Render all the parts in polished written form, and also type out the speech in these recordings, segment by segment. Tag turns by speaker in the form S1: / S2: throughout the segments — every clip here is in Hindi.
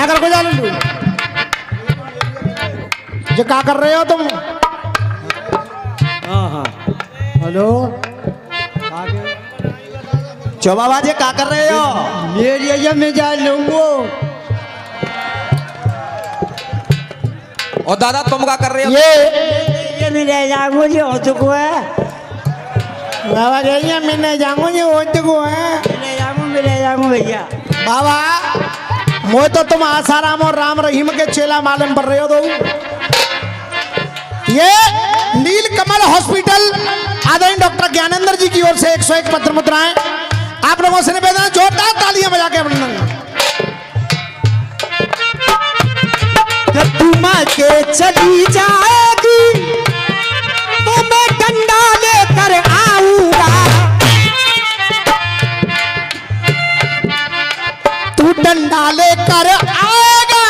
S1: मैं कर को जा लू जो क्या कर रहे हो तुम?
S2: हाँ हाँ
S1: हेलो
S2: चो बाबा जी क्या कर रहे हो?
S1: मेरी अय्या में जा लूंगो।
S2: और दादा तुम क्या कर रहे हो?
S1: ये मैं ले जाऊंगा जो हो चुको है बाबा। ये मैं ले जाऊंगा जो हो चुको है। ले जाऊंगा भैया। बाबा मोह तो तुम आसाराम और राम रहीम के चेला मालूम कर रहे हो। तो ये नीलकमल हॉस्पिटल आदरणीय डॉक्टर ज्ञानेंद्र जी की ओर से 101 पत्र मुद्राएं आप लोगों से निवेदन, जोरदार तालियां बजा के अभिनंदन।
S3: जब तुम के चली जाएगी तो मैं डंडा लेकर आऊंगा।
S1: तू डंडा लेकर आएगा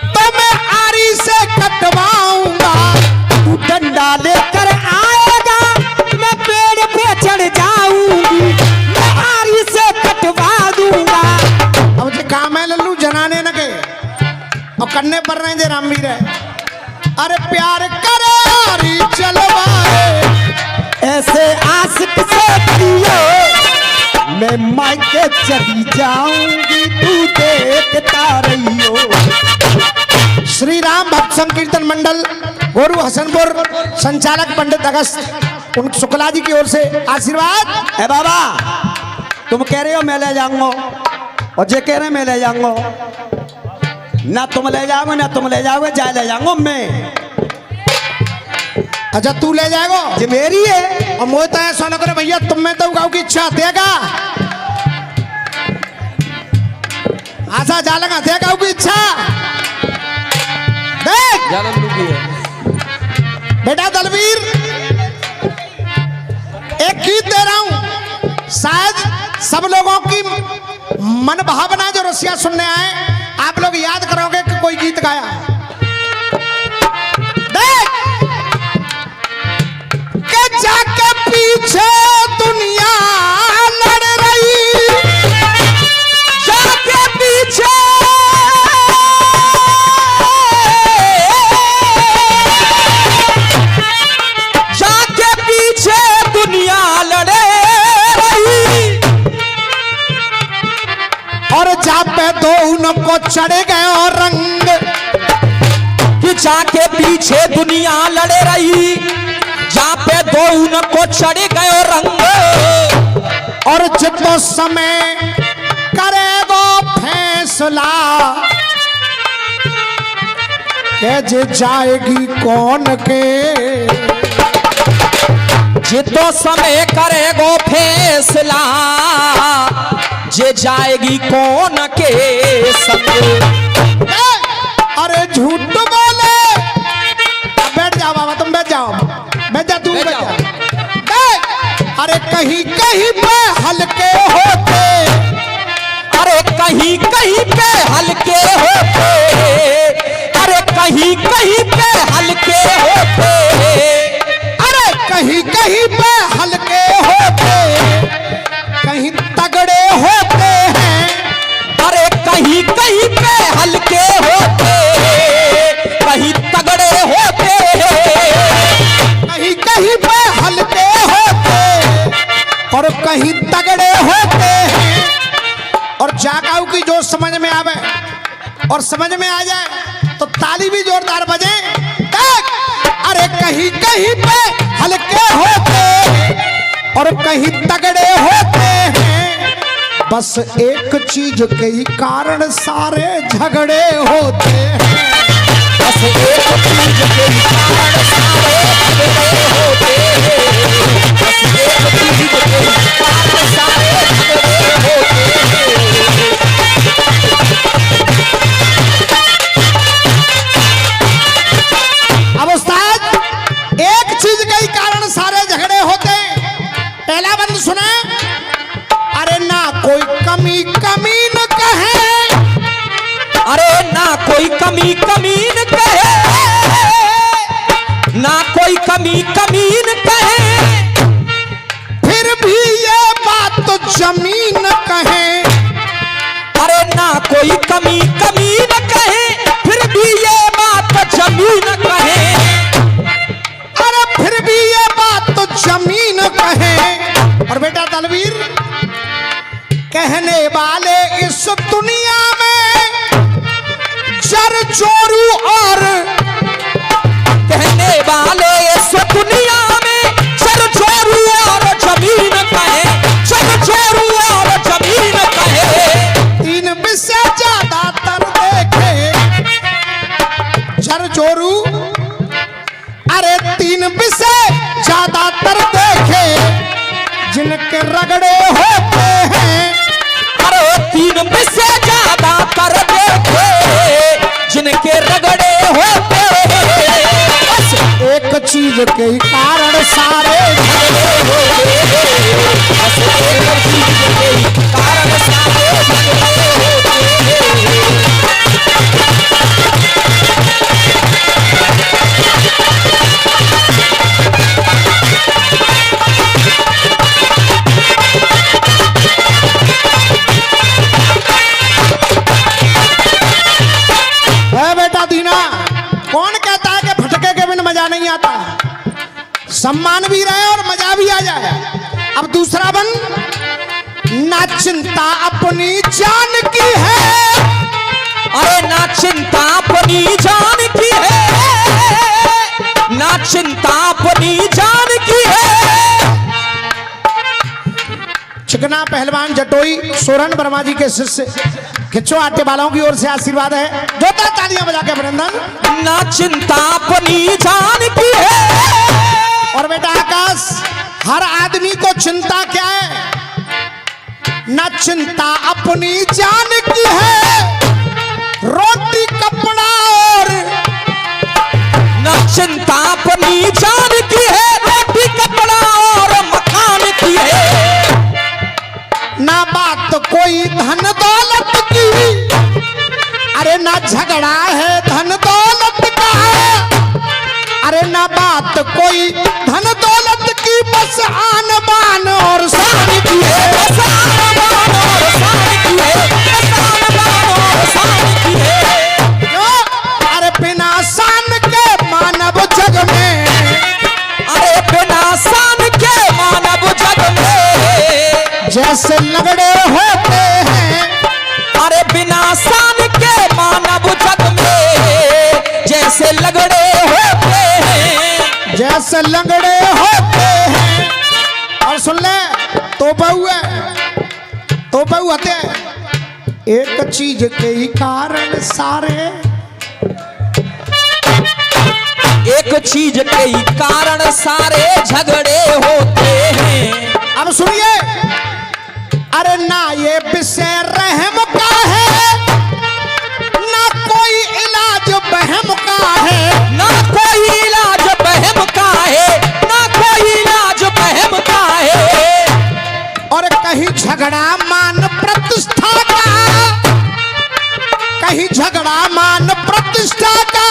S1: तो मैं आरी से कटवाऊंगा।
S3: तू डंडा लेकर आएगा मैं पेड़ पे चढ़ जाऊंगी, मैं आरी से कटवा दूंगा।
S1: अब जो काम है लल्लू जनाने न के और करने पर रहे जे रामवीर है। अरे प्यार करे आरी चलवाए
S3: ऐसे आशिक से करियो मैं मायके चली जाऊंगी, तू देखता रहियो।
S1: श्री राम भक्त संकीर्तन मंडल गोरू हसनपुर संचालक पंडित अगस्त उन शुक्ला जी की ओर से आशीर्वाद।
S2: ए बाबा तुम कह रहे हो मैं ले जाऊंगा और जे कह रहे मैं ले जाऊंगा। ना तुम ले जाओगे ना तुम ले जाओगे, जाए ले जाऊंगा मैं।
S1: अच्छा तू ले जाएगा
S2: जे मेरी है।
S1: और मोह तो ऐसा न करे भैया तुम में तो गाँव की इच्छा देगा आशा जालेगा देगा की इच्छा देख बेटा दलवीर एक गीत दे रहा हूं, शायद सब लोगों की मन भावना जो रसिया सुनने आए आप लोग याद करोगे कि कोई गीत गाया। देख के जाके पीछे दुनिया लड़ रही,
S3: जाके पीछे दुनिया लड़े रही,
S1: और जा पे दो उनको चढ़े गए और रंग।
S3: कि जाके पीछे दुनिया लड़े रही, जहाँ पे दो उनको चढ़े गए रंग।
S1: और जितना समय करेगो फैसला के जे जाएगी कौन के,
S3: जितो समय करेगो फैसला जे जाएगी कौन के संग।
S1: अरे झूठ बोले बैठ जाओ बाबा तुम बैठ जाओ, बैठ जा तू बैठ जा। अरे कहीं कहीं पे हल्के होते,
S3: अरे कहीं कहीं पे हल्के होते, अरे कहीं कहीं पे हल्के होते,
S1: अरे कहीं कहीं पे हल्के होते, कहीं तगड़े होते हैं।
S3: अरे कहीं कहीं पे हल्के होते, कहीं तगड़े होते हैं,
S1: कहीं कहीं पे हल्के होते और कहीं तगड़े होते हैं। और जाकाऊ की जो समझ में आवे और समझ में आ जाए तो ताली भी जोरदार बजे। अरे कहीं कहीं पे हल्के होते और कहीं तगड़े होते हैं, बस एक चीज के ही कारण सारे झगड़े होते हैं।
S3: बस एक चीज के कारण सारे झगड़े होते हैं, बस एक चीज के कारण सारे झगड़े होते हैं।
S1: अब उस्ताद एक चीज के ही कारण सारे झगड़े होते हैं। पहला बंद सुने, अरे ना कोई कमी कमी न कहे,
S3: अरे ना कोई कमी कमीन कहे, ना कोई कमी कमीन कहे,
S1: फिर भी ये बात तो जमीन कहे। वाले इस दुनिया में जर जोरू और
S3: कहने वाले इस दुनिया में सर जोरू और जमीन कहे, सर जोरू और जमीन कहे।
S1: तीन विषय ज्यादातर देखे जर जोरू, अरे तीन विषय ज्यादातर देखे जिनके रगड़े होते हैं।
S3: अरे तीन विषय ज्यादातर देखे जिनके रगड़े होते हैं। बस
S1: एक चीज के ही कारण सारे
S3: झगड़े होते हैं, बस एक चीज के ही कारण सारे झगड़े होते हैं।
S1: है बेटा दीना, कौन कहता है कि फटके के बिन मजा नहीं आता? सम्मान भी रहे और मजा भी आ जाए। अब दूसरा बन, ना चिंता अपनी जान की है।
S3: अरे ना चिंता अपनी जान की है, ना चिंता अपनी जान की है।
S1: चिकना पहलवान जटोई सोरन वर्मा जी के शिष्य खिच्चो आटे वालों की ओर से आशीर्वाद है। जोता तालियां बजा के अभिनंदन।
S3: ना चिंता अपनी जान की है।
S1: और बेटा आकाश, हर आदमी को चिंता क्या है? ना चिंता अपनी जान की है, रोटी कपड़ा और
S3: ना चिंता अपनी जान की है, रोटी कपड़ा और मकान की है।
S1: ना बात कोई धन दौलत की, अरे ना झगड़ा है धन दौलत का। अरे ना बात कोई धन दौलत की, बस आन बान और शान की है।
S3: बस आन बान और शान की है, बस आन बान और शान की है।
S1: क्यों? अरे बिना शान के मानव जग में,
S3: अरे बिना शान के मानव जग में
S1: जैसे लगड़े होते हैं।
S3: अरे बिना शान के मानव जग में जैसे लगड़े होते हैं,
S1: जैसे लंगड़े होते हैं। और सुन ले, तो बहु होते एक चीज के ही कारण सारे,
S3: एक चीज के ही कारण सारे झगड़े होते हैं।
S1: अब सुनिए, अरे ना ये विषय रहम का है, ना कोई इलाज बहम का है।
S3: ना कोई इलाज बहम का है, ना कोई इलाज बहम का है।
S1: और कहीं झगड़ा मान प्रतिष्ठा का, कहीं झगड़ा मान प्रतिष्ठा का,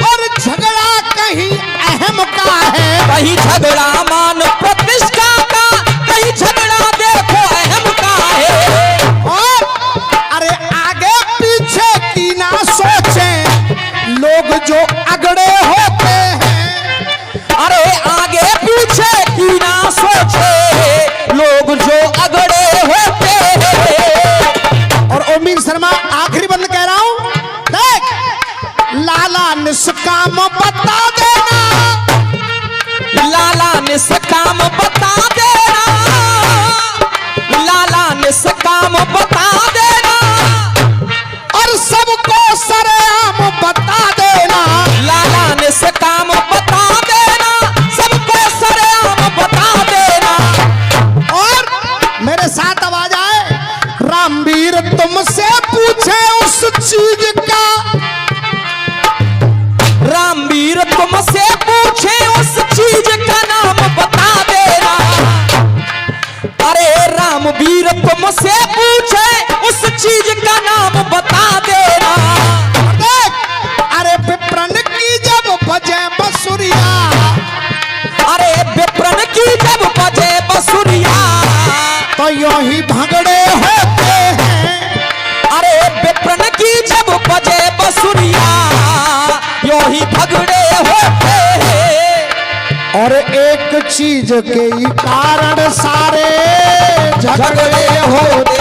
S1: और झगड़ा कहीं अहम का है।
S3: कहीं झगड़ा मान प्रतिष्ठा का, कहीं झगड़ा देखो अहम का है।
S1: और अरे आगे पीछे की ना सोचें लोग जो अगड़े होते हैं।
S3: अरे आगे पीछे की ना सोचे लोग जो अगड़े होते हैं।
S1: और ओमी शर्मा आखिरी बंद कह रहा हूं, देख लाला निष्काम बता देना,
S3: लाला निष्काम बता देना, लाला निष्काम बता देना,
S1: और सबको सरेआम बता देना।
S3: लाला निष्काम बता देना, सबको सरेआम बता देना।
S1: और मेरे साथ आवाज आए, रामवीर तुमसे पूछे उस चीज का,
S3: रामवीर तुमसे पूछे उस चीज का नाम बता देना। अरे रामवीर तुमसे पूछे उस चीज का नाम बता देना।
S1: देख, अरे विप्रन की जब बजे बसुरिया,
S3: अरे विप्रन की जब बजे बसुरिया,
S1: तो यूं ही भगड़े होते हैं।
S3: अरे विप्रन की जब बजे बसुरिया, यूं ही भगड़े होते हैं।
S1: और एक चीज के ही कारण सारे झगड़े होते